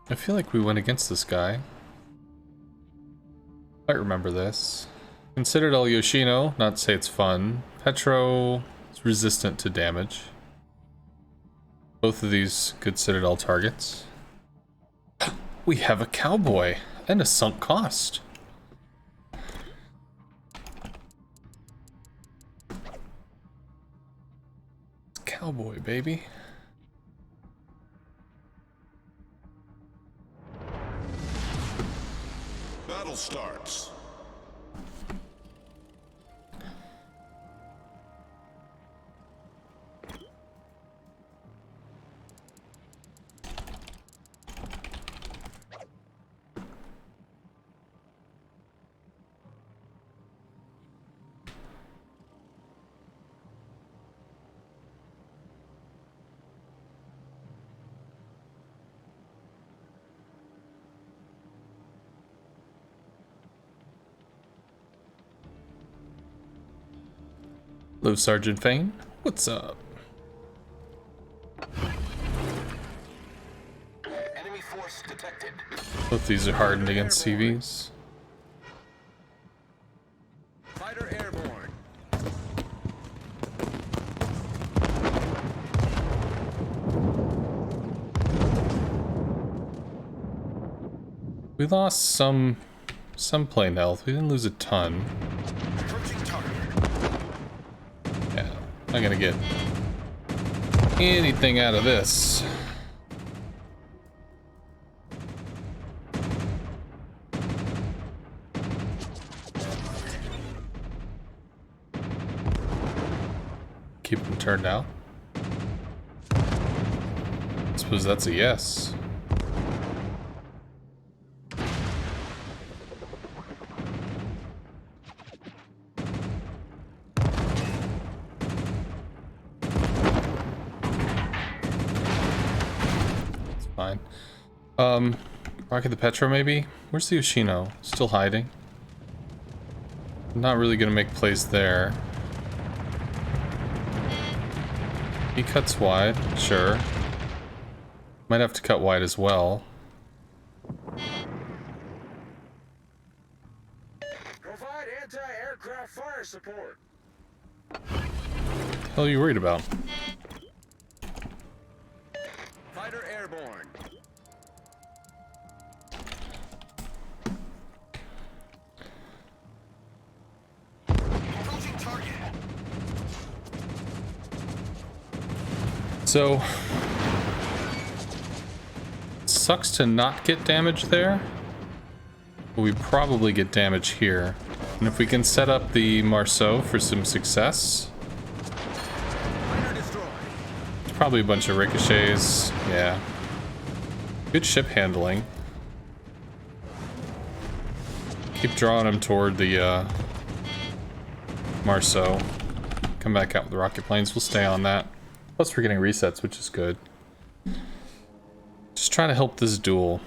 I feel like we went against this guy. I remember this. Considered El Yoshino, not to say it's fun. Petro is resistant to damage. Both of these good Citadel targets. We have a cowboy and a sunk cost. Cowboy, baby. Battle starts. Hello, Sergeant Fane. What's up? Enemy force detected. Both these are hardened against CVs. Fighter airborne. We lost some plane health. We didn't lose a ton. Approaching target. Yeah, not gonna get anything out of this. Keep them turned out. I suppose that's a yes. It's fine. Rocket the Petro maybe? Where's the Yoshino? Still hiding? Not really gonna make plays there. He cuts wide, sure. Might have to cut wide as well. Provide anti-aircraft fire support. What the hell are you worried about? Fighter airborne. Approaching target. So, sucks to not get damage there, but we probably get damage here. And if we can set up the Marceau for some success, Fighter destroyed. it's probably a bunch of ricochets. Yeah. Good ship handling. Keep drawing him toward the Marceau. Come back out with the rocket planes. We'll stay on that. Plus we're getting resets, which is good. Just trying to help this duel.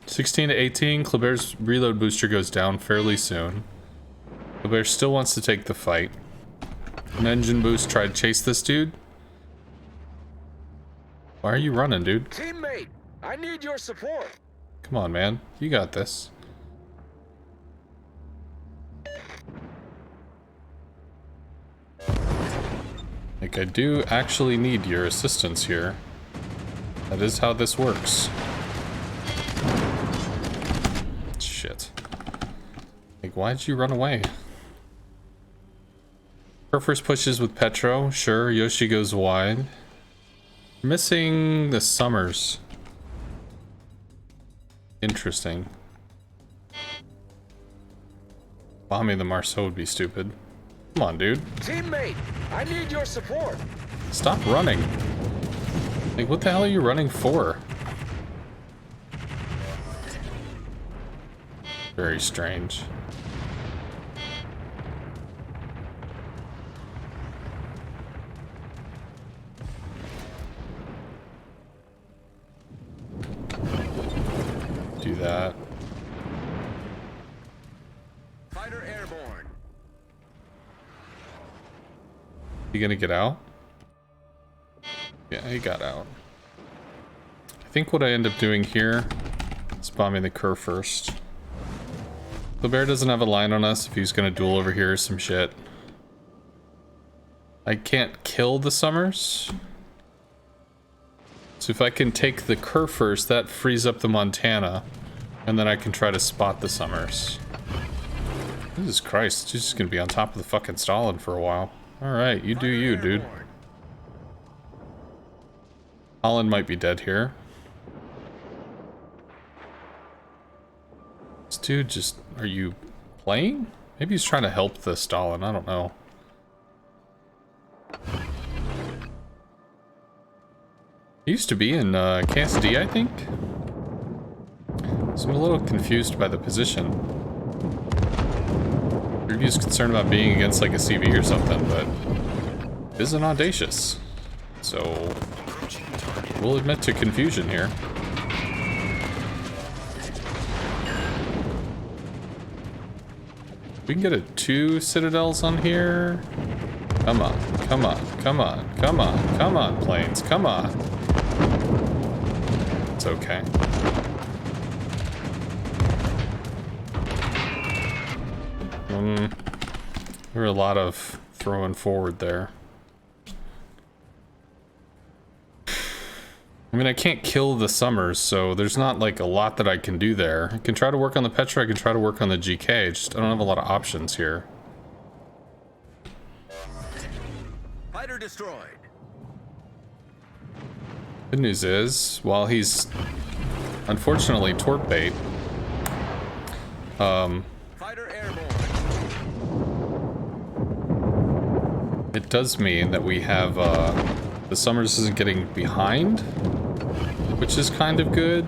16 to 18, Kleber's reload booster goes down fairly soon. Kleber still wants to take the fight. An engine boost, try to chase this dude. Why are you running, dude? Teammate, I need your support. Come on, man. You got this. Like, I do actually need your assistance here. That is how this works. Shit. Like, why'd you run away? Her first pushes with Petro. Sure, Yoshi goes wide. Missing the Summers. Interesting. Bombing the Marceau would be stupid. Come on, dude. Teammate, I need your support. Stop running. Like, what the hell are you running for? Very strange. Do that. Fighter airborne. You gonna get out? Yeah, he got out. I think what I end up doing here is bombing the Kerr first. The bear doesn't have a line on us if he's gonna duel over here or some shit. I can't kill the Summers. So if I can take the Kerr first, that frees up the Montana. And then I can try to spot the Summers. Jesus Christ, she's just gonna be on top of the fucking Stalin for a while. Alright, you do you, dude. Holland might be dead here. This dude just... Are you playing? Maybe he's trying to help the Stalin, I don't know. He used to be in KSD, I think? So I'm a little confused by the position. Review's concerned about being against like a CV or something, but it isn't audacious. So we'll admit to confusion here. We can get a 2 citadels on here. Come on, come on, come on, come on, come on, planes, come on. It's okay. There were a lot of throwing forward there. I mean, I can't kill the Summers, so there's not like a lot that I can do there. I can try to work on the Petra, I can try to work on the GK, just I don't have a lot of options here. Fighter destroyed. Good news is, while he's unfortunately torp bait, Fighter airborne. it does mean that we have the Summers isn't getting behind, which is kind of good.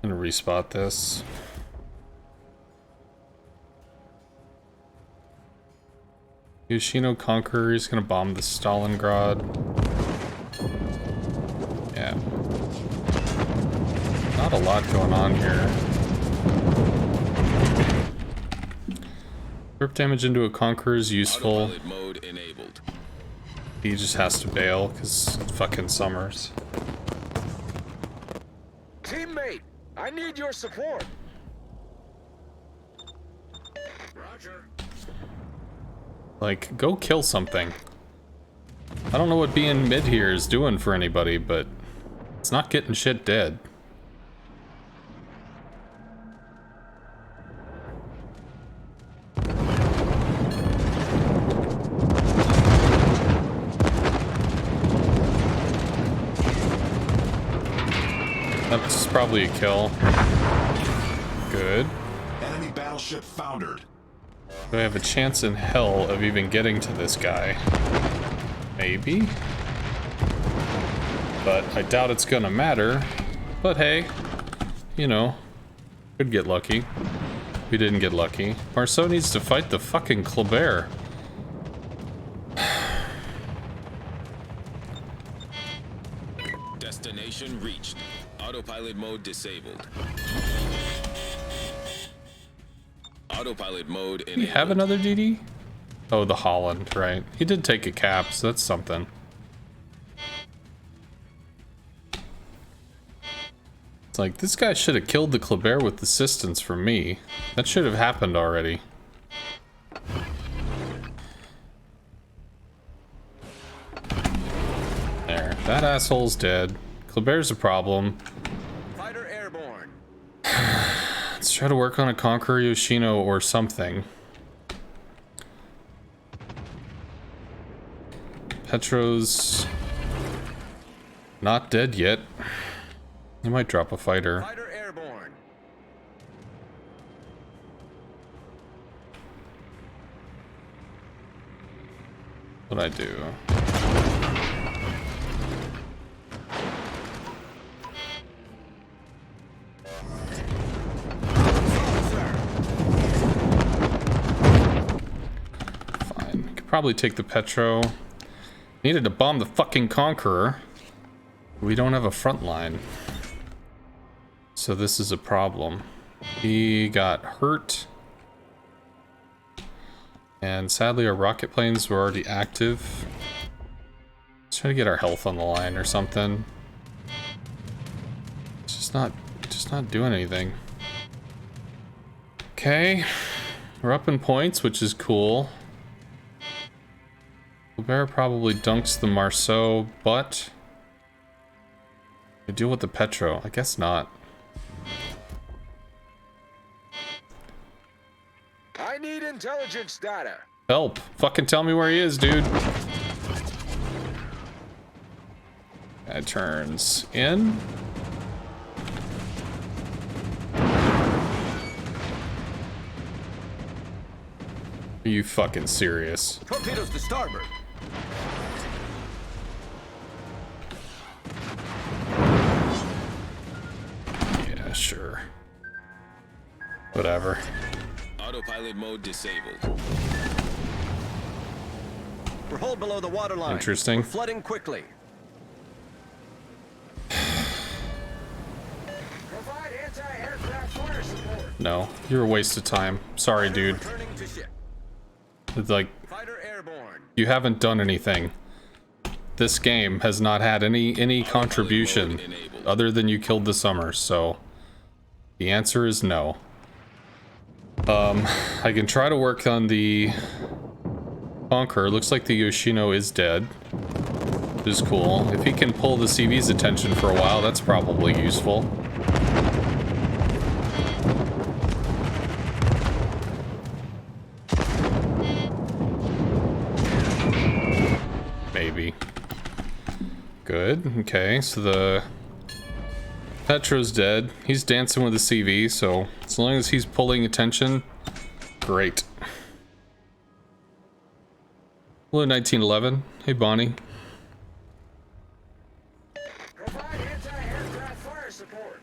I'm gonna respot this. Yoshino Conqueror, he's gonna bomb the Stalingrad. Yeah. Not a lot going on here. Grip damage into a Conqueror is useful. Autopilot mode enabled. He just has to bail, because fucking Summers. Teammate, I need your support. Roger. Like, go kill something. I don't know what being mid here is doing for anybody, but it's not getting shit dead. That's probably a kill. Good. Enemy battleship foundered. Do I have a chance in hell of even getting to this guy? Maybe. But I doubt it's gonna matter. But hey, you know, could get lucky. We didn't get lucky. Marceau needs to fight the fucking Kleber. Destination reached. Autopilot mode disabled. Autopilot mode Do you have another DD? Oh, the Holland, right. He did take a cap, so that's something. It's like, this guy should have killed the Kleber with assistance from me. That should have happened already. There, that asshole's dead. Kleber's a problem. Fighter airborne. Let's try to work on a Conqueror Yoshino or something. Petro's not dead yet. He might drop a fighter. Fighter airborne. What'd I do? Fine. Could probably take the Petro. Needed to bomb the fucking Conqueror. We don't have a front line. So this is a problem. He got hurt. And sadly our rocket planes were already active. Let's try to get our health on the line or something. It's just not doing anything. Okay. We're up in points, which is cool. Bear probably dunks the Marceau, but we deal with the Petro. I guess not. I need intelligence data. Help! Fucking tell me where he is, dude. That turns in. Are you fucking serious? Torpedoes to starboard. Yeah, sure. Whatever. Autopilot mode disabled. We're hull below the waterline. Interesting. We're flooding quickly. Provide anti-aircraft fire support. No, you're a waste of time. Sorry, dude. Returning to ship. It's like, Fighter airborne. you haven't done anything. This game has not had any contribution other than you killed the Summers, so the answer is no. I can try to work on the Conqueror. Looks like the Yoshino is dead, which is cool. If he can pull the CV's attention for a while, that's probably useful. Maybe. Good. Okay, so the Petro's dead. He's dancing with the CV, so as long as he's pulling attention, great. Hello, 1911. Hey, Bonnie. Provide anti-aircraft fire support.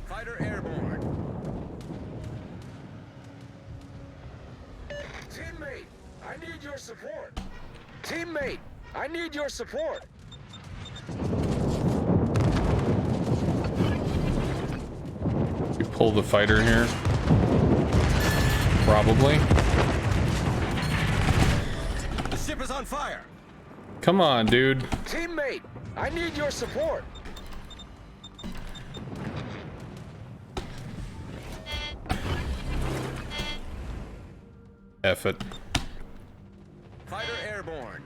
Fighter airborne. Teammate, I need your support. Teammate, I need your support. You pull the fighter here? Probably. The ship is on fire. Come on, dude. Teammate, I need your support. F it. Fighter airborne.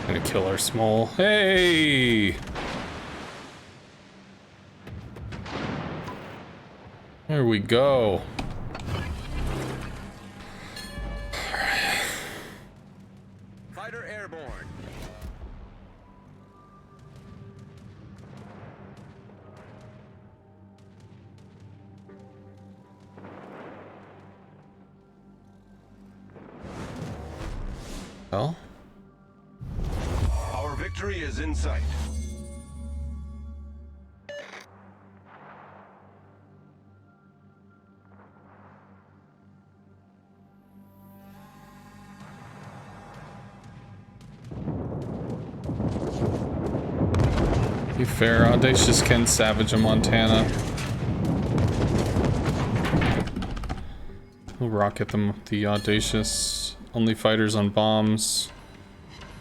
Gonna kill our small. Hey! There we go. Fighter airborne. Well, Our victory is in sight. be fair, Audacious can savage a Montana. We'll rocket them. The Audacious. Only fighters on bombs.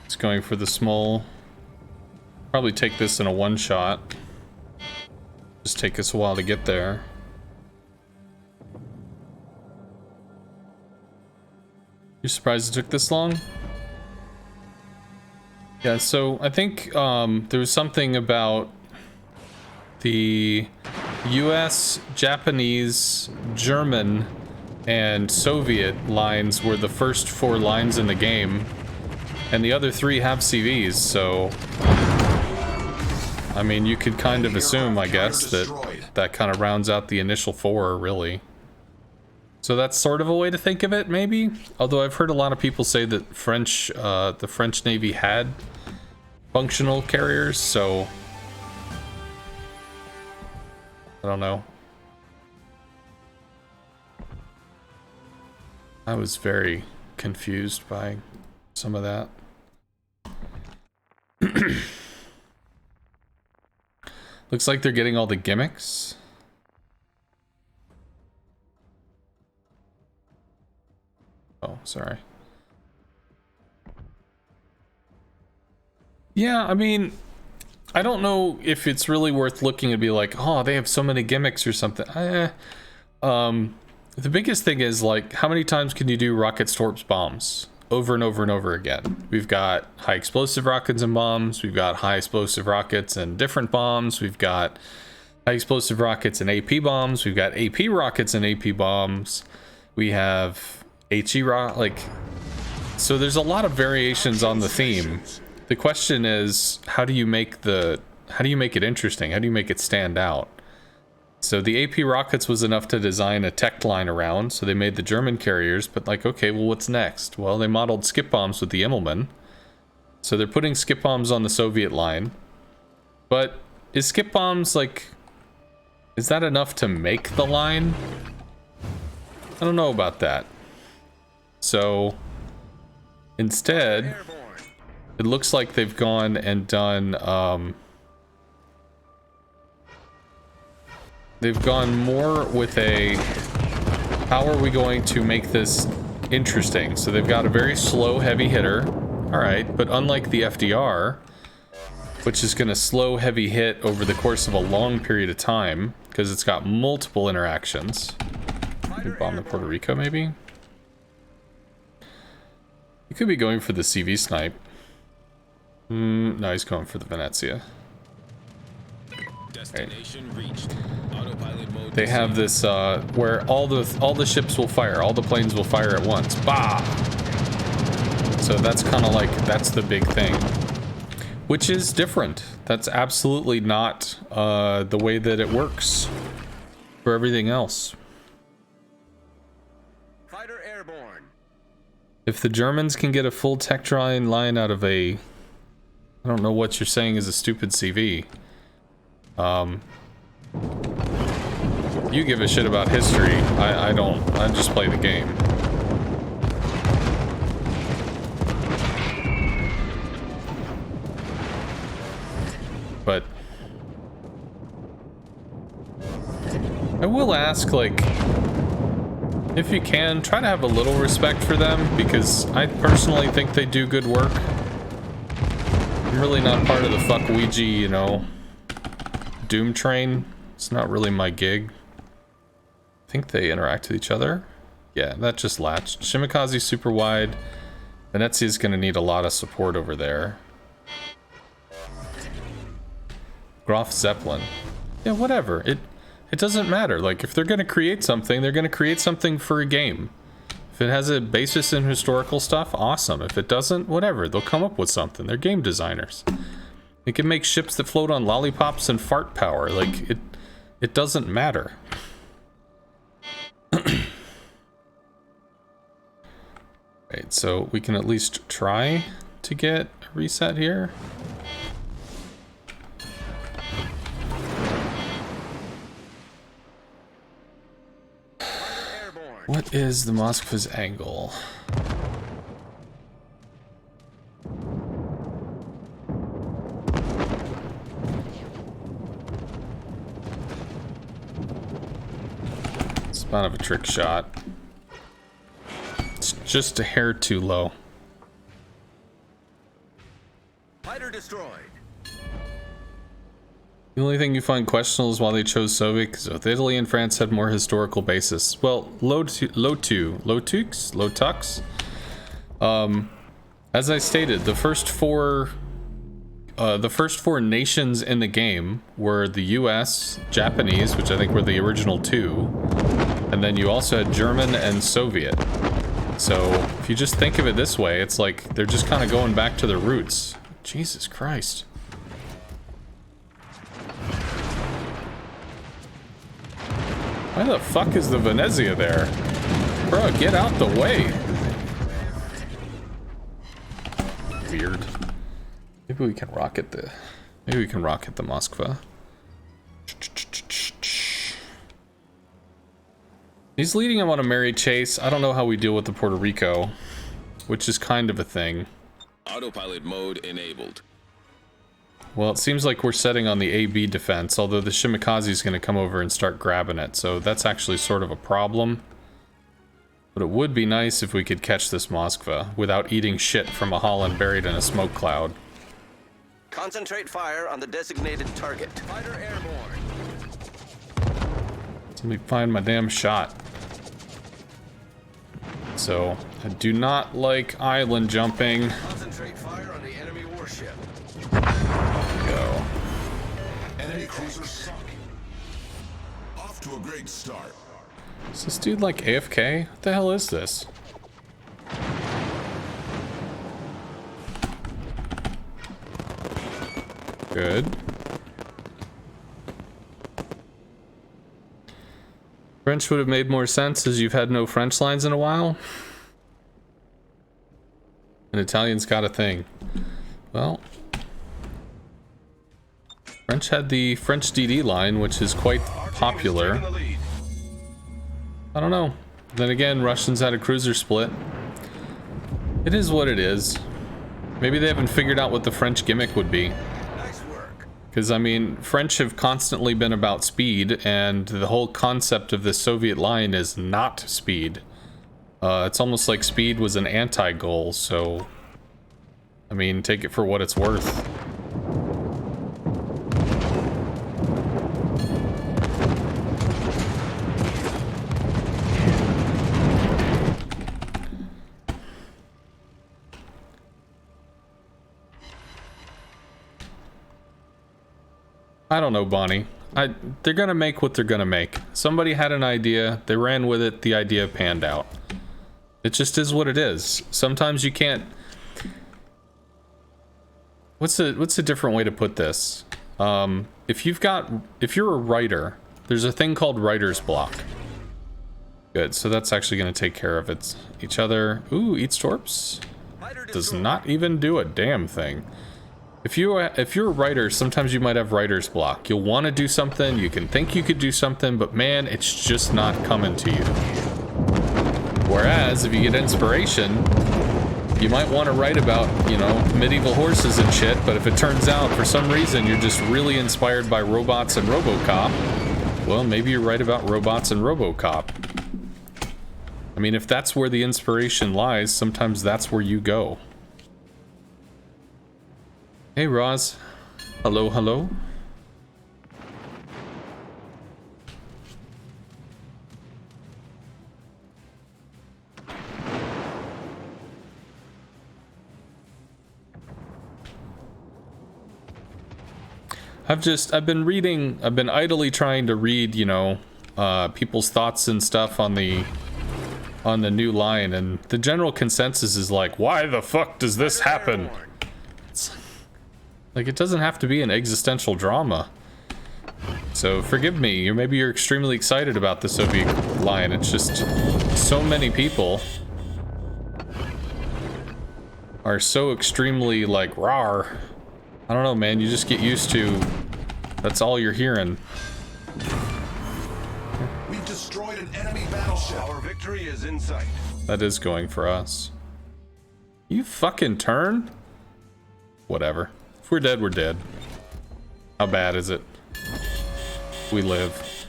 It's going for the small. Probably take this in a one-shot. Just take us a while to get there. You surprised it took this long? Yeah, so I think there was something about the US, Japanese, German, and Soviet lines were the first 4 lines in the game, and the other 3 have CVs, so I mean, you could kind of assume, I guess, that that kind of rounds out the initial 4, really. So that's sort of a way to think of it, maybe? Although I've heard a lot of people say that the French Navy had functional carriers, so I don't know. I was very confused by some of that. Looks like they're getting all the gimmicks. Oh, sorry. Yeah, I mean, I don't know if it's really worth looking and be like, oh, they have so many gimmicks or something. The biggest thing is, like, how many times can you do rocket storms bombs over and over and over again? We've got high explosive rockets and bombs. We've got high explosive rockets and different bombs. We've got high explosive rockets and AP bombs. We've got AP rockets and AP bombs. We have HE like, so there's a lot of variations on the theme. The question is, how do you make it interesting? How do you make it stand out? So the AP rockets was enough to design a tech line around, so they made the German carriers, but like, okay, well, what's next? Well, they modeled skip bombs with the Immelmann. So they're putting skip bombs on the Soviet line. But is skip bombs, like, is that enough to make the line? I don't know about that. So instead, it looks like they've gone and done, they've gone more with a, how are we going to make this interesting? So they've got a very slow heavy hitter. All right, but unlike the FDR, which is going to slow heavy hit over the course of a long period of time, because it's got multiple interactions. Bomb the Puerto Rico, maybe? He could be going for the CV snipe. No, he's going for the Venezia. Destination reached. Autopilot mode. They have this where all the ships will fire, all the planes will fire at once. Bah! So that's kind of like, that's the big thing, which is different. That's absolutely not the way that it works for everything else. Fighter airborne. If the Germans can get a full Tectron line out of a, I don't know what you're saying is a stupid CV. You give a shit about history. I don't. I just play the game. But I will ask, like, if you can, try to have a little respect for them, because I personally think they do good work. I'm really not part of the fuck Ouija, you know, Doom train. It's not really my gig. I think they interact with each other. Yeah, that just latched. Shimikaze's super wide. Venezia's gonna need a lot of support over there. Graf Zeppelin. Yeah, whatever. It doesn't matter. Like, if they're gonna create something, they're gonna create something for a game. If it has a basis in historical stuff, awesome. If it doesn't, whatever. They'll come up with something. They're game designers. They can make ships that float on lollipops and fart power. Like, it doesn't matter. Right, so we can at least try to get a reset here. What is the Moskva's angle? It's not of a trick shot. It's just a hair too low. Fighter destroyed. The only thing you find questionable is why they chose Soviet, because both Italy and France had more historical basis. Well, Lotux. As I stated, the first 4 the first four nations in the game were the US, Japanese, which I think were the original two, and then you also had German and Soviet. So if you just think of it this way, it's like they're just kind of going back to their roots. Jesus Christ. Why the fuck is the Venezia there? Bro, get out the way. Weird. Maybe we can rocket the Moskva. He's leading him on a merry chase. I don't know how we deal with the Puerto Rico, which is kind of a thing. Autopilot mode enabled. Well, it seems like we're setting on the AB defense, although the Shimikaze is going to come over and start grabbing it, so that's actually sort of a problem. But it would be nice if we could catch this Moskva without eating shit from a Holland buried in a smoke cloud. Concentrate fire on the designated target. Fighter airborne. Let me find my damn shot. So, I do not like island jumping. Concentrate fire on the enemy warship. Go. Enemy cruiser sunk. Off to a great start. Is this dude like AFK? What the hell is this? Good. French would have made more sense as you've had no French lines in a while. And Italian's got a thing. Well, French had the French DD line, which is quite popular. I don't know. Then again, Russians had a cruiser split. It is what it is. Maybe they haven't figured out what the French gimmick would be. Because, I mean, French have constantly been about speed, and the whole concept of the Soviet line is not speed. It's almost like speed was an anti-goal, so... I mean, take it for what it's worth. I don't know, Bonnie. They're gonna make what they're gonna make. Somebody had an idea, they ran with it, the idea panned out. It just is what it is. Sometimes you can't... What's a different way to put this? If you're a writer, there's a thing called writer's block. Good, so that's actually gonna take care of each other. Ooh, eats torps. Does not even do a damn thing. If you're a writer, sometimes you might have writer's block. You'll want to do something, you can think you could do something, but man, it's just not coming to you. Whereas, if you get inspiration, you might want to write about, you know, medieval horses and shit, but if it turns out, for some reason, you're just really inspired by robots and RoboCop, well, maybe you write about robots and RoboCop. I mean, if that's where the inspiration lies, sometimes that's where you go. Hey, Roz. Hello, hello. I've been idly trying to read, you know, people's thoughts and stuff on the new line, and the general consensus is like, why the fuck does this happen? Like, it doesn't have to be an existential drama. So, forgive me, maybe you're extremely excited about the Soviet line. It's just so many people are so extremely, like, rawr. I don't know, man, you just get used to... That's all you're hearing. We've destroyed an enemy battleship. Our victory is in sight. That is going for us. You fucking turn? Whatever. If we're dead, we're dead. How bad is it? We live.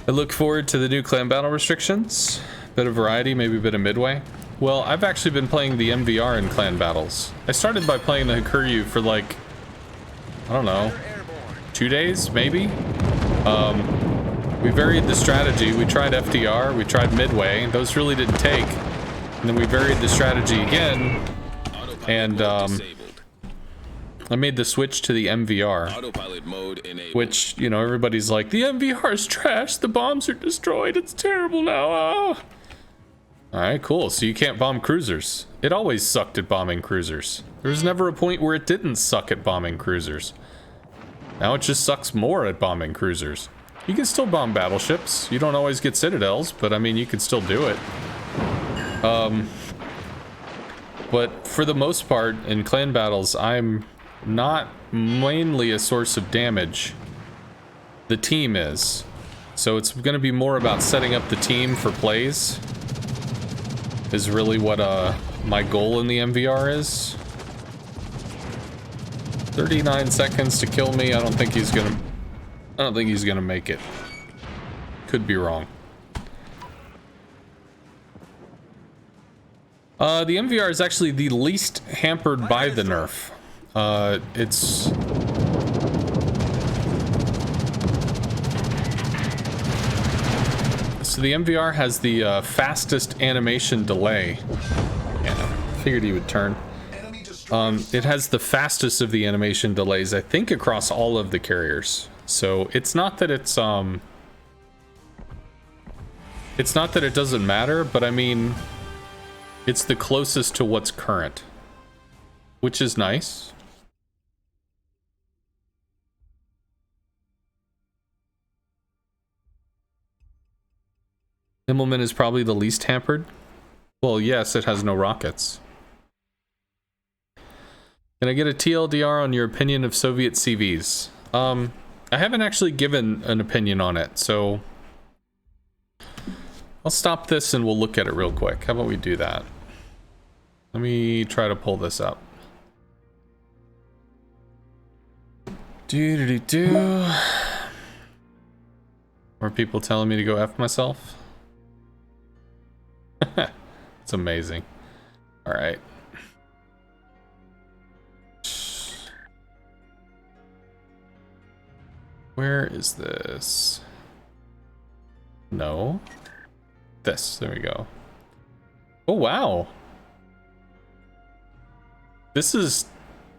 I look forward to the new clan battle restrictions. Bit of variety, maybe a bit of midway. Well, I've actually been playing the MVR in clan battles. I started by playing the Hakuryu for like, I don't know, 2 days, maybe? We varied the strategy. We tried FDR, we tried midway. Those really didn't take. And then we varied the strategy again, Autopilot and mode disabled. I made the switch to the MVR, Autopilot mode enabled. which, you know, everybody's like, the MVR is trash, the bombs are destroyed, it's terrible now. Ah. Alright, cool. So you can't bomb cruisers. It always sucked at bombing cruisers. There was never a point where it didn't suck at bombing cruisers. Now it just sucks more at bombing cruisers. You can still bomb battleships. You don't always get citadels, but I mean, you can still do it. But for the most part, in clan battles, I'm not mainly a source of damage. The team is. So it's going to be more about setting up the team for plays. Is really what my goal in the MVR is. 39 seconds to kill me. I don't think he's gonna make it. Could be wrong. The MVR is actually the least hampered by the nerf. It's... So the MVR has the fastest animation delay. Yeah, figured he would turn. It has the fastest of the animation delays, I think, across all of the carriers. So it's not that it's not that it doesn't matter, but I mean, it's the closest to what's current, which is nice. Immelman is probably the least hampered. Well, yes, it has no rockets. Can I get a TLDR on your opinion of Soviet CVs? I haven't actually given an opinion on it, so I'll stop this and we'll look at it real quick. How about we do that? Let me try to pull this up. Do. More people telling me to go F myself? It's amazing. All right. Where is this? No. This. There we go. Oh, wow. This is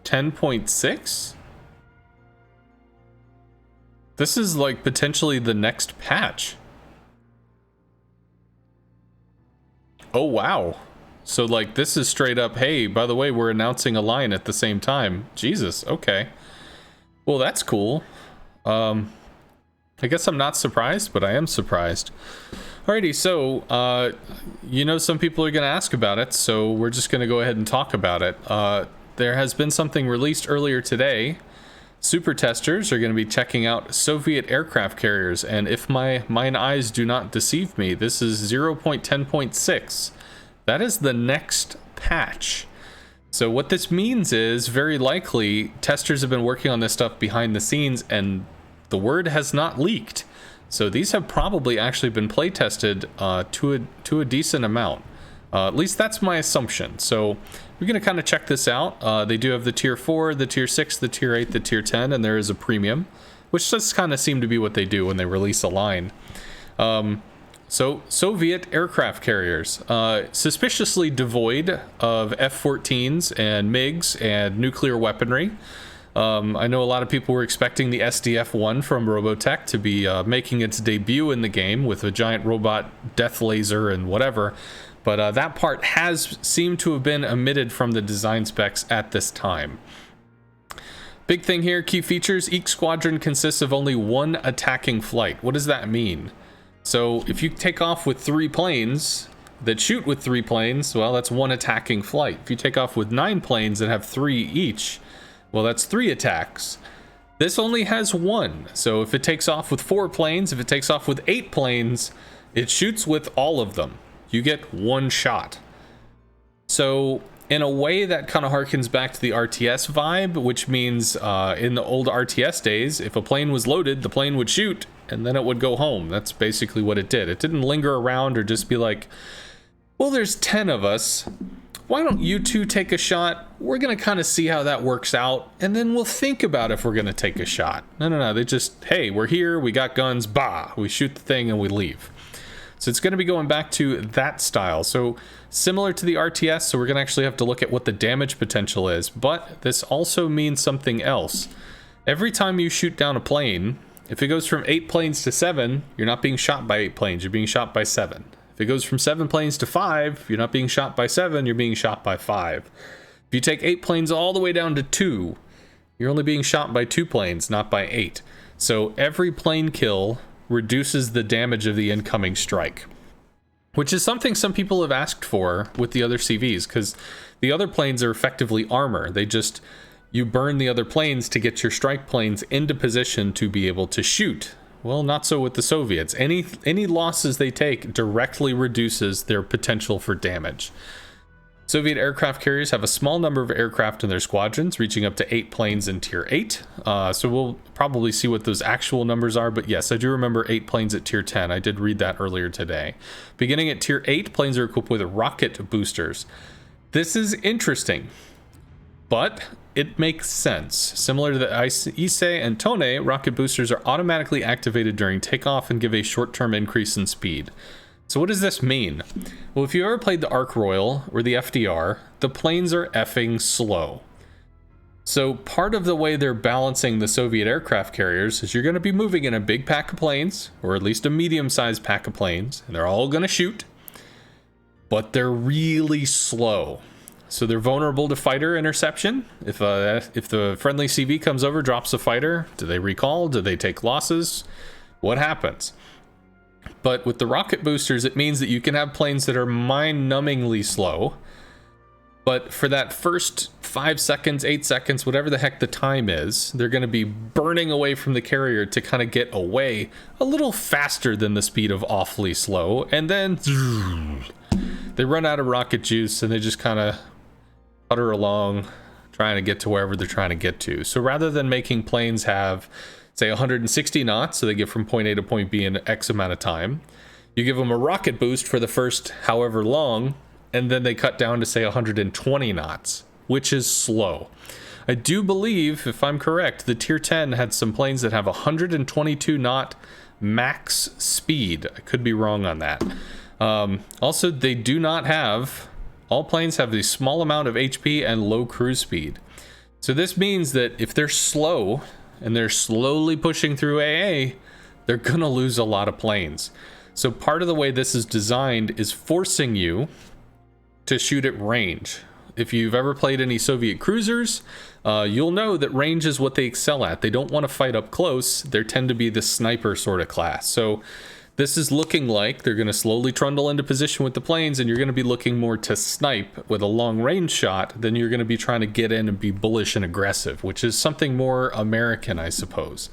10.6? This is like potentially the next patch. Oh, wow. So like this is straight up, hey, by the way, we're announcing a line at the same time. Jesus, okay. Well, that's cool. I guess I'm not surprised, but I am surprised. Alrighty, so, you know, some people are going to ask about it, so we're just going to go ahead and talk about it. There has been something released earlier today. Super testers are going to be checking out Soviet aircraft carriers, and if mine eyes do not deceive me, this is 0.10.6. That is the next patch. So what this means is, very likely, testers have been working on this stuff behind the scenes, and the word has not leaked. So these have probably actually been play tested to a decent amount. At least that's my assumption. So we're going to kind of check this out. They do have the tier 4, the tier 6, the tier 8, the tier 10, and there is a premium, which does kind of seem to be what they do when they release a line. So Soviet aircraft carriers, suspiciously devoid of F-14s and MiGs and nuclear weaponry. I know a lot of people were expecting the SDF-1 from Robotech to be making its debut in the game with a giant robot death laser and whatever, but that part has seemed to have been omitted from the design specs at this time. Big thing here, key features, each squadron consists of only one attacking flight. What does that mean? So if you take off with 3 planes that shoot with 3 planes, well, that's 1 attacking flight. If you take off with 9 planes that have 3 each, well, that's 3 attacks. This only has 1. So if it takes off with 4 planes, if it takes off with 8 planes, it shoots with all of them. You get 1 shot. So in a way that kind of harkens back to the RTS vibe, which means in the old RTS days, if a plane was loaded, the plane would shoot and then it would go home. That's basically what it did. It didn't linger around or just be like, well, there's 10 of us. Why don't you 2 take a shot? We're going to kind of see how that works out, and then we'll think about if we're going to take a shot. No. They just, hey, we're here, we got guns, bah, we shoot the thing and we leave. So it's going to be going back to that style. So similar to the RTS, so we're going to actually have to look at what the damage potential is. But this also means something else. Every time you shoot down a plane, if it goes from 8 planes to 7, you're not being shot by 8 planes, you're being shot by 7. If it goes from 7 planes to 5, you're not being shot by 7, you're being shot by 5. If you take 8 planes all the way down to 2, you're only being shot by 2 planes, not by 8. So every plane kill reduces the damage of the incoming strike, which is something some people have asked for with the other CVs, because the other planes are effectively armor. You burn the other planes to get your strike planes into position to be able to shoot. Well, not so with the Soviets. Any losses they take directly reduces their potential for damage. Soviet aircraft carriers have a small number of aircraft in their squadrons, reaching up to 8 planes in Tier 8. So we'll probably see what those actual numbers are, but yes, I do remember 8 planes at Tier 10. I did read that earlier today. Beginning at Tier 8, planes are equipped with rocket boosters. This is interesting, but it makes sense. Similar to the Issei and Tone, rocket boosters are automatically activated during takeoff and give a short-term increase in speed. So what does this mean? Well, if you ever played the Ark Royal or the FDR, the planes are effing slow. So part of the way they're balancing the Soviet aircraft carriers is you're going to be moving in a big pack of planes, or at least a medium-sized pack of planes, and they're all going to shoot, but they're really slow. So they're vulnerable to fighter interception. If the friendly CV comes over, drops a fighter, do they recall? Do they take losses? What happens? But with the rocket boosters, it means that you can have planes that are mind-numbingly slow, but for that first 5 seconds, 8 seconds, whatever the heck the time is, they're going to be burning away from the carrier to kind of get away a little faster than the speed of awfully slow, and then they run out of rocket juice and they just kind of putter along trying to get to wherever they're trying to get to. So rather than making planes have, say, 160 knots, so they get from point A to point B in X amount of time, you give them a rocket boost for the first however long, and then they cut down to, say, 120 knots, which is slow. I do believe, if I'm correct, the Tier 10 had some planes that have 122 knot max speed. I could be wrong on that. Also, they do not have... All planes have a small amount of HP and low cruise speed. So this means that if they're slow and they're slowly pushing through AA, they're gonna lose a lot of planes. So part of the way this is designed is forcing you to shoot at range. If you've ever played any Soviet cruisers, you'll know that range is what they excel at. They don't want to fight up close. They tend to be the sniper sort of class. So this is looking like they're going to slowly trundle into position with the planes, and you're going to be looking more to snipe with a long range shot than you're going to be trying to get in and be bullish and aggressive, which is something more American, I suppose.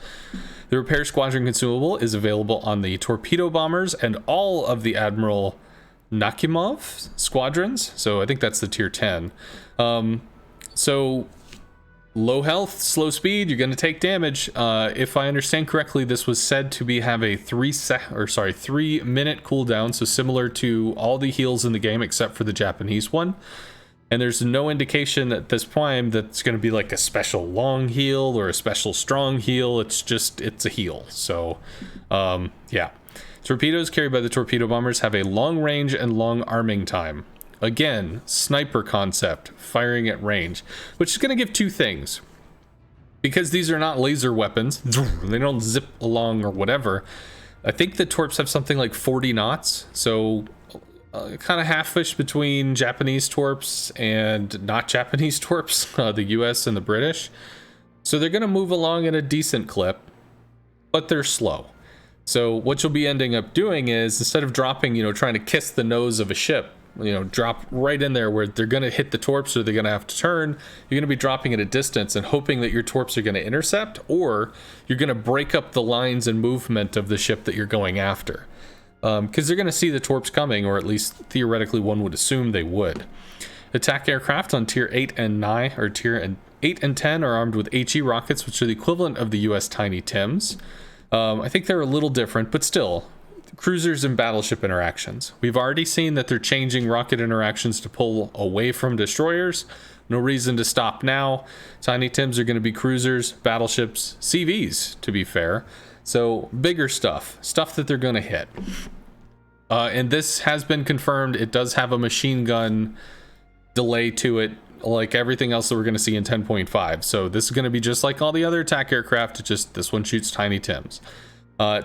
The repair squadron consumable is available on the torpedo bombers and all of the Admiral Nakimov squadrons. So I think that's the Tier 10. So low health, slow speed, you're going to take damage. If I understand correctly, this was said to have a 3 minute cooldown, so similar to all the heals in the game except for the Japanese one. And there's no indication at this point that it's going to be like a special long heal or a special strong heal. It's a heal. So, yeah. Torpedoes carried by the torpedo bombers have a long range and long arming time. Again, sniper concept, firing at range, which is going to give two things. Because these are not laser weapons, they don't zip along or whatever. I think the torps have something like 40 knots, so kind of half-ish between Japanese torps and not Japanese torps, the US and the British. So they're going to move along at a decent clip, but they're slow. So what you'll be ending up doing is, instead of dropping, trying to kiss the nose of a ship, drop right in there where they're going to hit the torps or they're going to have to turn, you're going to be dropping at a distance and hoping that your torps are going to intercept, or you're going to break up the lines and movement of the ship that you're going after. Because they're going to see the torps coming, or at least theoretically one would assume they would. Attack aircraft on Tier 8 and 9, or Tier 8 and 10 are armed with HE rockets, which are the equivalent of the US Tiny Tims. I think they're a little different, but still, cruisers and battleship interactions. We've already seen that they're changing rocket interactions to pull away from destroyers. No reason to stop now. Tiny Tims are going to be cruisers, battleships, CVs, to be fair. So bigger stuff that they're going to hit. And this has been confirmed. It does have a machine gun delay to it, like everything else that we're going to see in 10.5. So this is going to be just like all the other attack aircraft, just this one shoots Tiny Tims.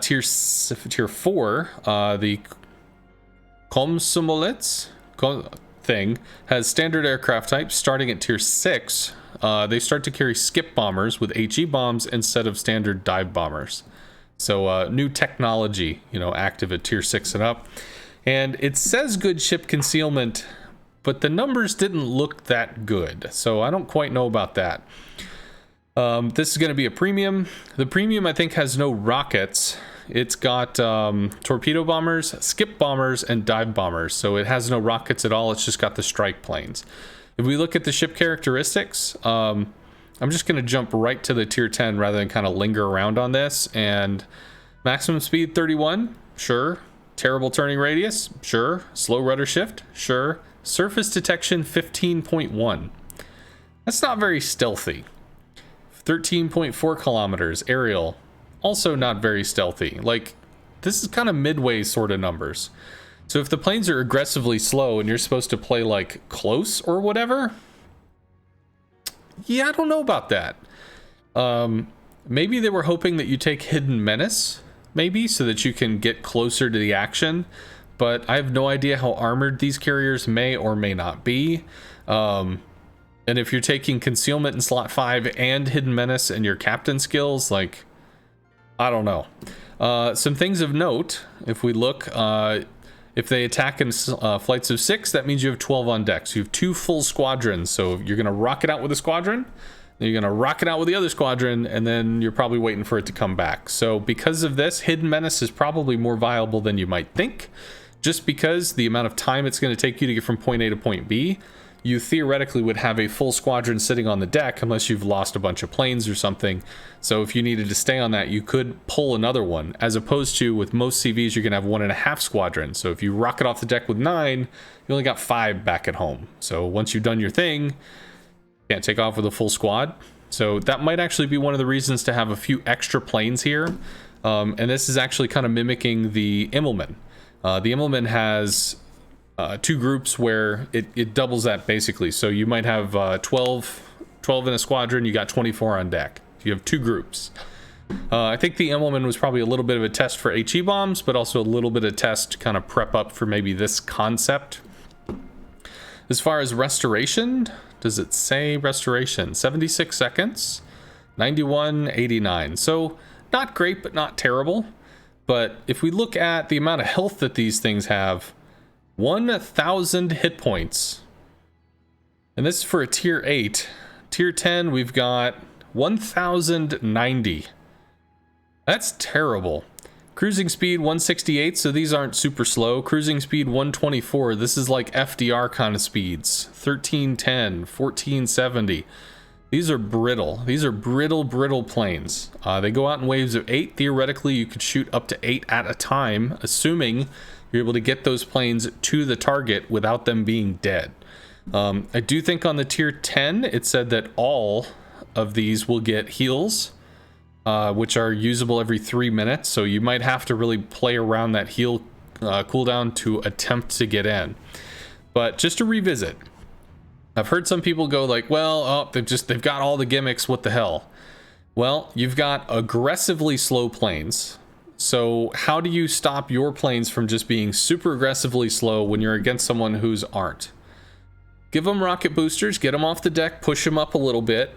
Tier 4, the Komsomolets thing has standard aircraft type. Starting at tier 6, they start to carry skip bombers with HE bombs instead of standard dive bombers. So new technology, active at tier 6 and up. And it says good ship concealment, but the numbers didn't look that good. So I don't quite know about that. This is going to be a premium. The premium, I think, has no rockets. It's got torpedo bombers, skip bombers, and dive bombers. So it has no rockets at all. It's just got the strike planes. If we look at the ship characteristics, I'm just going to jump right to the tier 10 rather than kind of linger around on this. And maximum speed 31, sure. Terrible turning radius, sure. Slow rudder shift, sure. Surface detection 15.1. That's not very stealthy. 13.4 kilometers aerial, also not very stealthy. Like, this is kind of midway sort of numbers. So if the planes are aggressively slow and you're supposed to play like close or whatever, yeah, I don't know about that. Maybe they were hoping that you take Hidden Menace, maybe, so that you can get closer to the action. But I have no idea how armored these carriers may or may not be. And if you're taking Concealment in slot 5 and Hidden Menace and your captain skills, like, I don't know. Some things of note, if we look, if they attack in flights of 6, that means you have 12 on deck. So you have 2 full squadrons. So you're going to rocket out with a squadron, then you're going to rocket out with the other squadron, and then you're probably waiting for it to come back. So because of this, Hidden Menace is probably more viable than you might think, just because the amount of time it's going to take you to get from point A to point B. You theoretically would have a full squadron sitting on the deck unless you've lost a bunch of planes or something. So if you needed to stay on that, you could pull another one, as opposed to with most CVs, you're going to have 1.5 squadrons. So if you rocket off the deck with 9, you only got 5 back at home. So once you've done your thing, you can't take off with a full squad. So that might actually be one of the reasons to have a few extra planes here. And this is actually kind of mimicking the Immelmann. The Immelmann has 2 groups where it doubles that basically. So you might have 12 in a squadron, you got 24 on deck. You have 2 groups. I think the Immelmann was probably a little bit of a test for HE bombs, but also a little bit of test to kind of prep up for maybe this concept. As far as restoration, does it say restoration? 76 seconds, 91.89. So not great, but not terrible. But if we look at the amount of health that these things have, 1,000 hit points. And this is for a tier 8. Tier 10, we've got 1,090. That's terrible. Cruising speed 168, so these aren't super slow. Cruising speed 124, this is like FDR kind of speeds. 1310, 1470. These are brittle. These are brittle planes. They go out in waves of 8. Theoretically, you could shoot up to 8 at a time, assuming you're able to get those planes to the target without them being dead. I do think on the tier 10, it said that all of these will get heals, which are usable every 3 minutes. So you might have to really play around that heal cooldown to attempt to get in. But just to revisit, I've heard some people go like, well, oh, they've got all the gimmicks. What the hell? Well, you've got aggressively slow planes. So how do you stop your planes from just being super aggressively slow when you're against someone who's aren't? Give them rocket boosters, get them off the deck, push them up a little bit,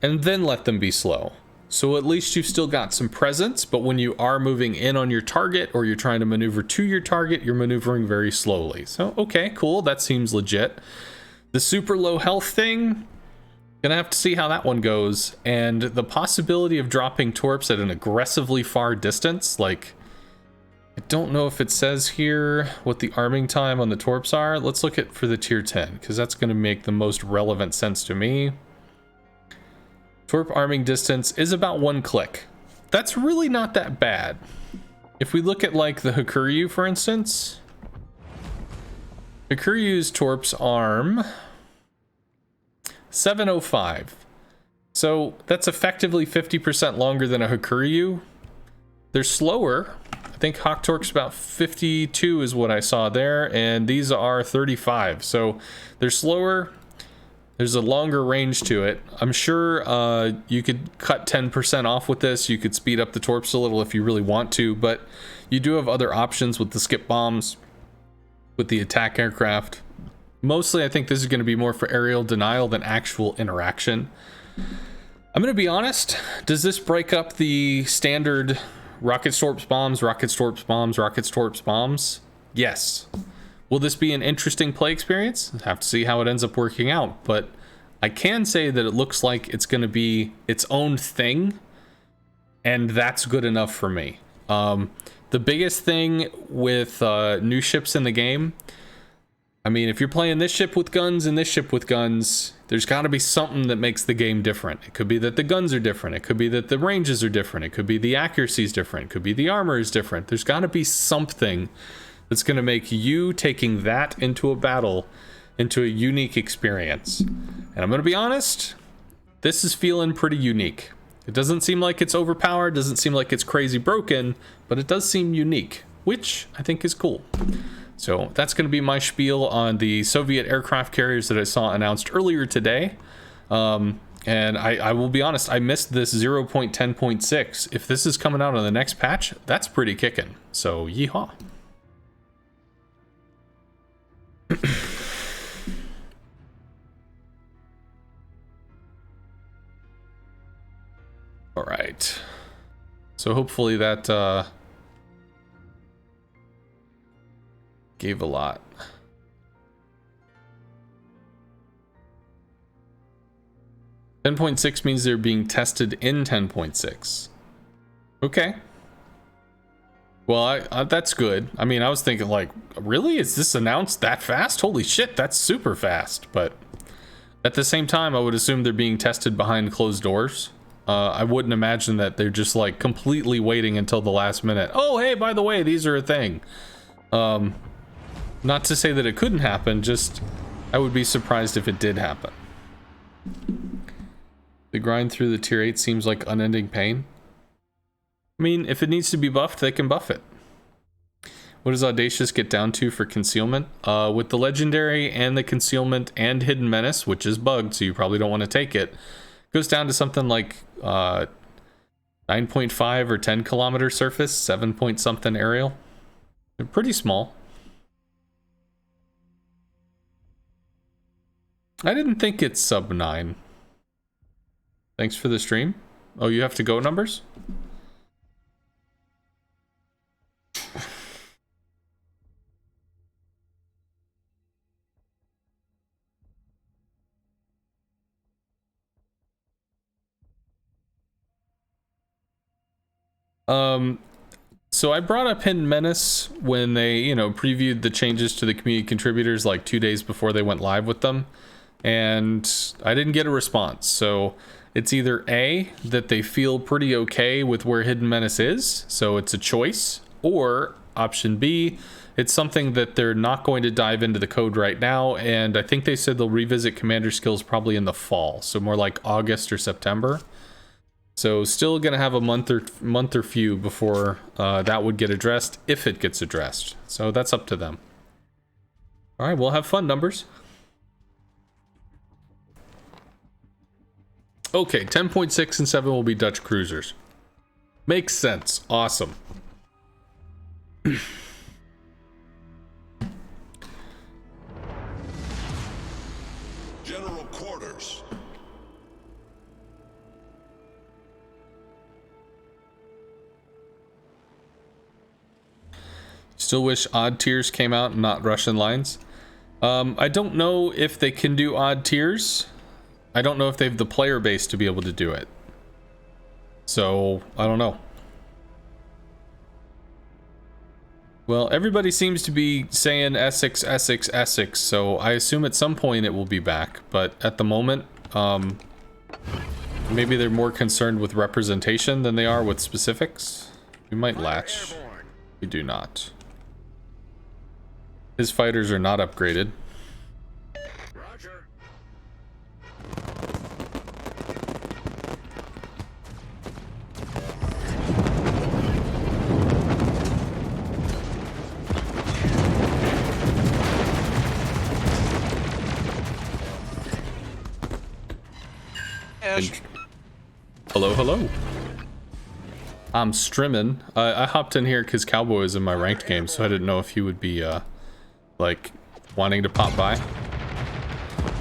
and then let them be slow. So at least you've still got some presence, but when you are moving in on your target or you're trying to maneuver to your target, you're maneuvering very slowly. So, okay, cool, that seems legit. The super low health thing, gonna have to see how that one goes. And the possibility of dropping torps at an aggressively far distance, like, I don't know if it says here what the arming time on the torps are. Let's look at for the tier 10, because that's gonna make the most relevant sense to me. Torp arming distance is about 1 click. That's really not that bad. If we look at like the Hakuryu, for instance, Hakuryu's torps arm 705. So that's effectively 50% longer than a Hakuryu. They're slower. I think Hawk Torque's about 52 is what I saw there, and these are 35. So they're slower. There's a longer range to it. I'm sure you could cut 10% off with this. You could speed up the torps a little if you really want to, but you do have other options with the skip bombs, with the attack aircraft. Mostly, I think this is going to be more for aerial denial than actual interaction. I'm going to be honest. Does this break up the standard rocket torps bombs, rocket torps bombs, rocket torps bombs? Yes. Will this be an interesting play experience? I'll have to see how it ends up working out, but I can say that it looks like it's going to be its own thing, and that's good enough for me. The biggest thing with new ships in the game, I mean, if you're playing this ship with guns and this ship with guns, there's got to be something that makes the game different. It could be that the guns are different. It could be that the ranges are different. It could be the accuracy is different. It could be the armor is different. There's got to be something that's going to make you taking that into a battle into a unique experience. And I'm going to be honest, this is feeling pretty unique. It doesn't seem like it's overpowered, doesn't seem like it's crazy broken, but it does seem unique, which I think is cool. So that's going to be my spiel on the Soviet aircraft carriers that I saw announced earlier today. And I will be honest, I missed this 0.10.6. If this is coming out on the next patch, that's pretty kicking. So yeehaw. All right. So hopefully that gave a lot. 10.6 means they're being tested in 10.6. Okay. Well, that's good. I mean, I was thinking like, really? Is this announced that fast? Holy shit, that's super fast. But at the same time, I would assume they're being tested behind closed doors. I wouldn't imagine that they're just like completely waiting until the last minute. Oh, hey, by the way, these are a thing. Not to say that it couldn't happen, just I would be surprised if it did happen. The grind through the tier 8 seems like unending pain. I mean, if it needs to be buffed, they can buff it. What does Audacious get down to for concealment? With the Legendary and the Concealment and Hidden Menace, which is bugged, so you probably don't want to take it, goes down to something like 9.5 or 10 kilometer surface, 7 point something aerial. They're pretty small. I didn't think it's sub 9. Thanks for the stream. Oh, you have to go numbers? So I brought up Hidden Menace when they, previewed the changes to the community contributors like 2 days before they went live with them, and I didn't get a response. So it's either A, that they feel pretty okay with where Hidden Menace is, so it's a choice, or option B, it's something that they're not going to dive into the code right now, and I think they said they'll revisit commander skills probably in the fall, so more like August or September. So still gonna have a month or few before that would get addressed, if it gets addressed. So that's up to them. All right, we'll have fun, numbers. Okay, 10.6 and 7 will be Dutch cruisers. Makes sense. Awesome. General quarters. Still wish odd tiers came out and not Russian lines. I don't know if they can do odd tiers. I don't know if they have the player base to be able to do it. So, I don't know. Well, everybody seems to be saying Essex, Essex, Essex, so I assume at some point it will be back. But at the moment, maybe they're more concerned with representation than they are with specifics. We might latch. We do not. His fighters are not upgraded. Roger. Ash. Hello, hello. I'm streaming. I hopped in here because Cowboy is in my ranked game, so I didn't know if he would be, like, wanting to pop by.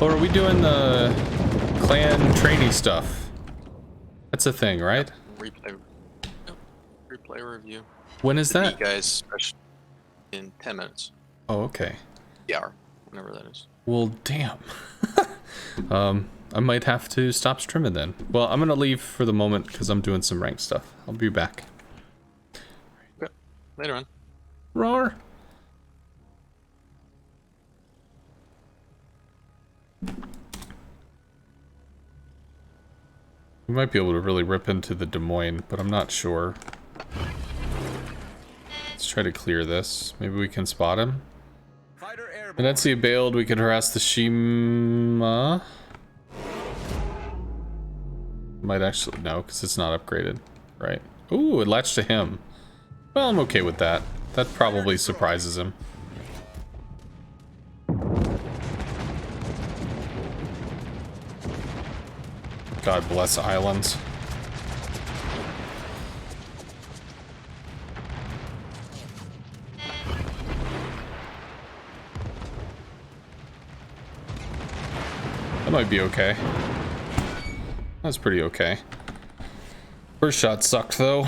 Or are we doing the clan trainee stuff? That's a thing, right? Replay. Yep. Replay review. When is that? Guys, in 10 minutes. Oh, okay. The hour, whenever that is. Well, damn. I might have to stop streaming then. Well, I'm gonna leave for the moment because I'm doing some ranked stuff. I'll be back. Okay. Later on. Roar. We might be able to really rip into the Des Moines, but I'm not sure. Let's try to clear this. Maybe we can spot him. Venezia bailed. We could harass the Shima. Might actually, no, because it's not upgraded, right? Ooh, it latched to him. Well, I'm okay with that. That probably surprises him. God bless islands. That might be okay. That's pretty okay. First shot sucked though.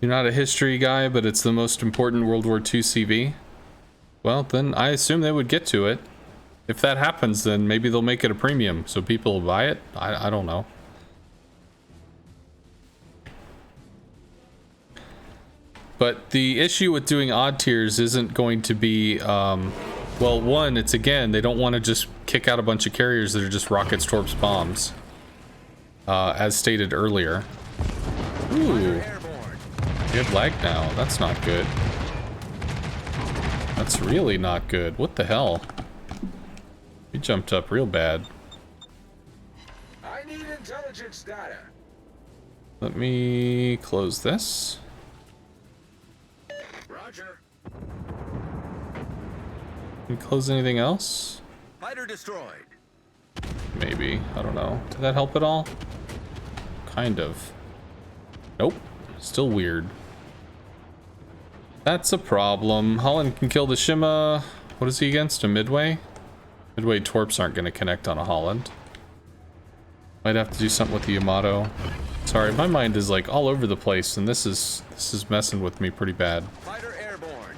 You're not a history guy, but it's the most important World War II CV. Well, then I assume they would get to it. If that happens, then maybe they'll make it a premium so people will buy it. I don't know. But the issue with doing odd tiers isn't going to be, well, one, it's again, they don't want to just kick out a bunch of carriers that are just rockets, torps, bombs. As stated earlier. Ooh. We have lag now. That's not good. That's really not good. What the hell? We jumped up real bad. I need intelligence data. Let me close this. Roger. Can we close anything else? Fighter destroyed. Maybe. I don't know. Did that help at all? Kind of. Nope. Still weird. That's a problem. Holland can kill the Shima. What is he against? A Midway? Midway torps aren't going to connect on a Holland. Might have to do something with the Yamato. Sorry, my mind is like all over the place, and this is messing with me pretty bad. Fighter airborne.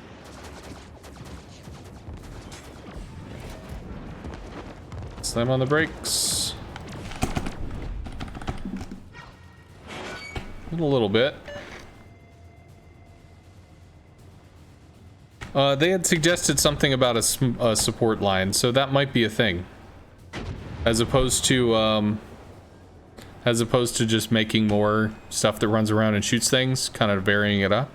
Slam on the brakes. A little bit. They had suggested something about a support line, so that might be a thing. As opposed to just making more stuff that runs around and shoots things, kind of varying it up.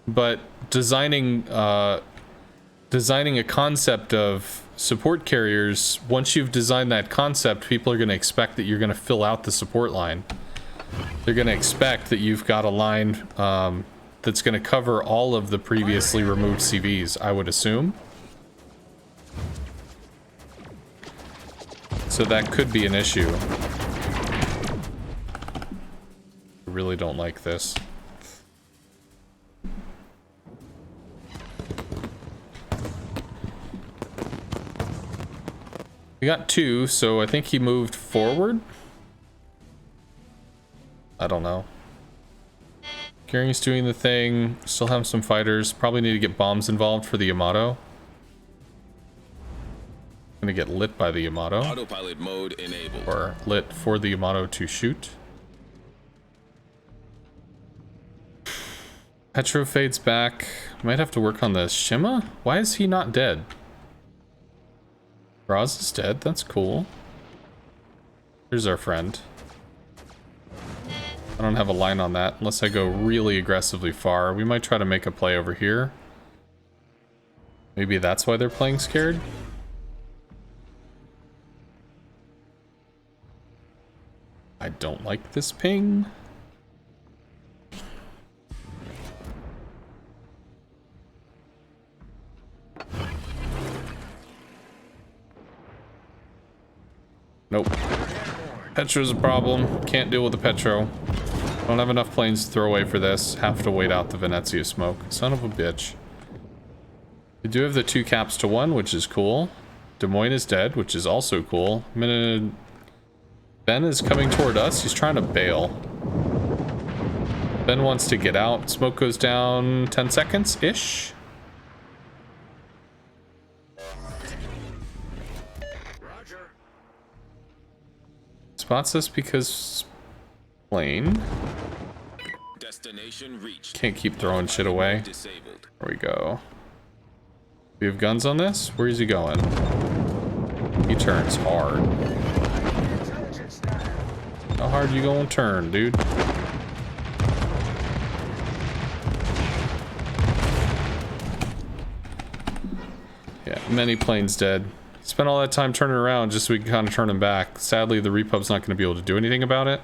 But designing a concept of support carriers, once you've designed that concept, people are going to expect that you're going to fill out the support line. They're going to expect that you've got a line that's going to cover all of the previously removed CVs, I would assume. So that could be an issue. I really don't like this. We got two, so I think he moved forward. I don't know. Gearing's doing the thing. Still have some fighters. Probably need to get bombs involved for the Yamato. Gonna get lit by the Yamato. Autopilot mode enabled. Or lit for the Yamato to shoot. Petro fades back. Might have to work on the Shima? Why is he not dead? Raz is dead. That's cool. Here's our friend. I don't have a line on that unless I go really aggressively far. We might try to make a play over here. Maybe that's why they're playing scared. I don't like this ping. Nope. Petro's a problem. Can't deal with the Petro. Don't have enough planes to throw away for this. Have to wait out the Venezia smoke. Son of a bitch. We do have the 2 caps to 1, which is cool. Des Moines is dead, which is also cool. Ben is coming toward us. He's trying to bail. Ben wants to get out. Smoke goes down 10 seconds-ish. Roger. Spots us because plane. Destination reached. Can't keep throwing shit away. Disabled. There we go. We have guns on this? Where is he going? He turns hard. Intelligence now. How hard you gonna turn, dude? Yeah, many planes dead. Spent all that time turning around just so we can kind of turn him back. Sadly, the Repub's not going to be able to do anything about it.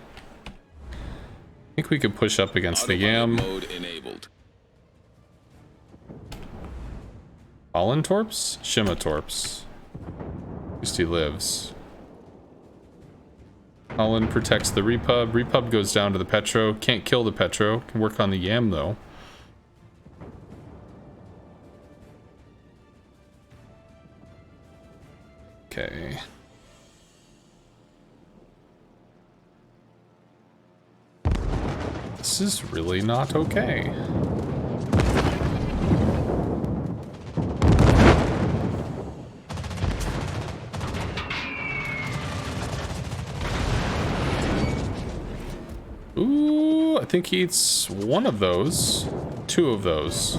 I think we could push up against the Yam. Mode enabled. Holland-torps? Shima-torps. At least he lives. Holland protects the Repub. Repub goes down to the Petro. Can't kill the Petro. Can work on the Yam, though. Okay. This is really not okay. Ooh, I think he eats one of those. 2 of those.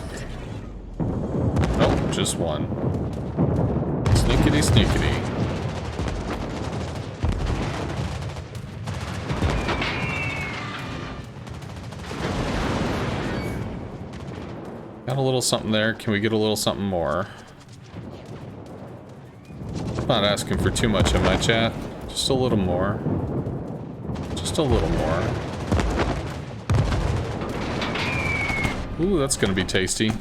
Nope, just one. Sneakity, sneakity. Got a little something there. Can we get a little something more? I'm not asking for too much in my chat. Just a little more. Just a little more. Ooh, that's gonna be tasty.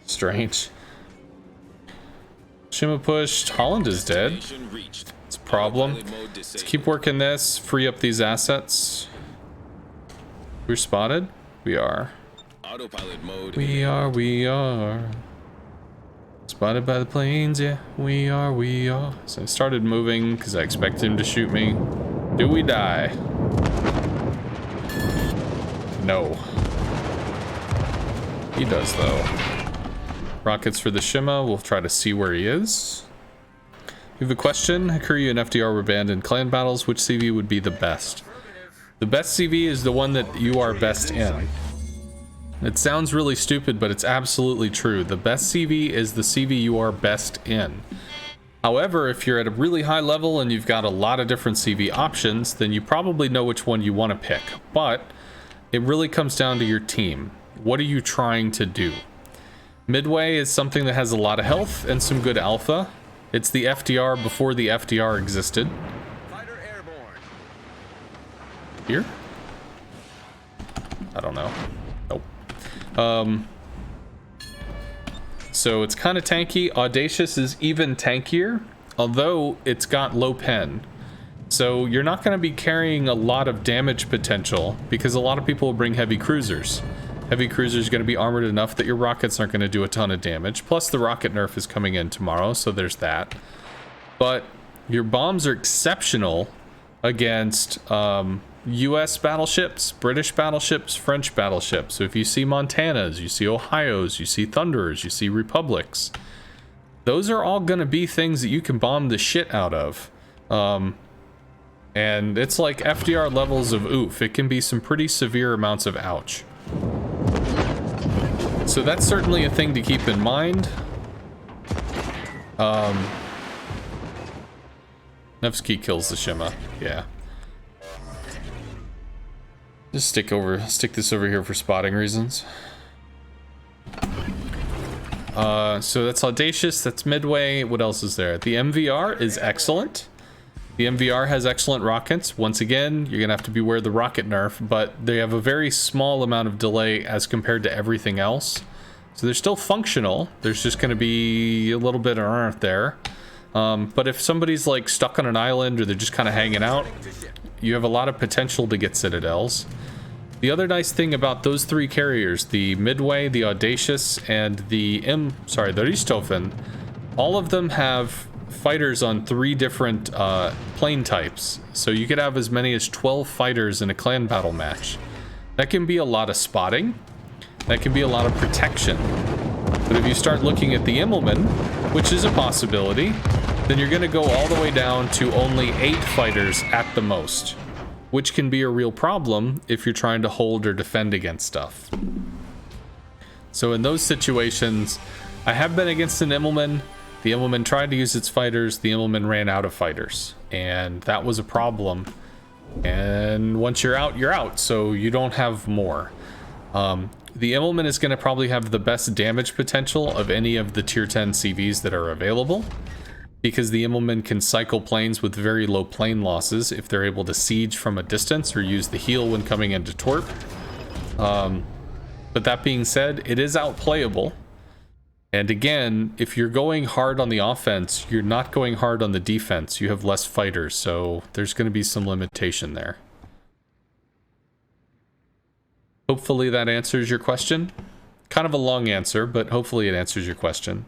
Strange. Shima pushed. Holland is dead. Destination reached. It's a problem. Autopilot mode Let's disabled. keep working this. Free up these assets. We're spotted? We are. Autopilot mode. We are. Spotted by the planes, yeah. We are. So I started moving because I expected him to shoot me. Do we die? No. He does, though. Rockets for the Shima. We'll try to see where he is. We have a question. Hakuryu and FDR were banned in clan battles. Which CV would be the best? The best CV is the one that you are best in. It sounds really stupid, but it's absolutely true. The best CV is the CV you are best in. However, if you're at a really high level and you've got a lot of different CV options, then you probably know which one you want to pick. But it really comes down to your team. What are you trying to do? Midway is something that has a lot of health and some good alpha. It's the FDR before the FDR existed. Fighter airborne. Here? I don't know. Nope. So it's kind of tanky. Audacious is even tankier, although it's got low pen. So you're not going to be carrying a lot of damage potential because a lot of people will bring heavy cruisers. Heavy cruisers are going to be armored enough that your rockets aren't going to do a ton of damage. Plus the rocket nerf is coming in tomorrow, so there's that. But your bombs are exceptional against US battleships, British battleships, French battleships. So if you see Montanas, you see Ohios, you see Thunderers, you see Republics, those are all going to be things that you can bomb the shit out of. And it's like FDR levels of oof. It can be some pretty severe amounts of ouch. So that's certainly a thing to keep in mind. Nevsky kills the Shima. Yeah. Just stick this over here for spotting reasons. So that's Audacious, that's Midway. What else is there? The MVR is excellent. The MVR has excellent rockets. Once again, you're gonna have to beware the rocket nerf, but they have a very small amount of delay as compared to everything else. So they're still functional. There's just gonna be a little bit of there. But if somebody's like stuck on an island or they're just kind of hanging out, you have a lot of potential to get citadels. The other nice thing about those three carriers, the Midway, the Audacious, and the Richthofen, all of them have fighters on 3 different plane types. So you could have as many as 12 fighters in a clan battle match. That can be a lot of spotting. That can be a lot of protection. But if you start looking at the Immelmann, which is a possibility, then you're going to go all the way down to only 8 fighters at the most, which can be a real problem if you're trying to hold or defend against stuff. So in those situations, I have been against an Immelmann. The Immelmann tried to use its fighters. The Immelmann ran out of fighters, and that was a problem. And once you're out, so you don't have more. The Immelmann is going to probably have the best damage potential of any of the tier 10 CVs that are available, because the Immelmann can cycle planes with very low plane losses if they're able to siege from a distance or use the heal when coming into torp. But that being said, it is outplayable. And again, if you're going hard on the offense, you're not going hard on the defense. You have less fighters, so there's going to be some limitation there. Hopefully that answers your question. Kind of a long answer, but hopefully it answers your question.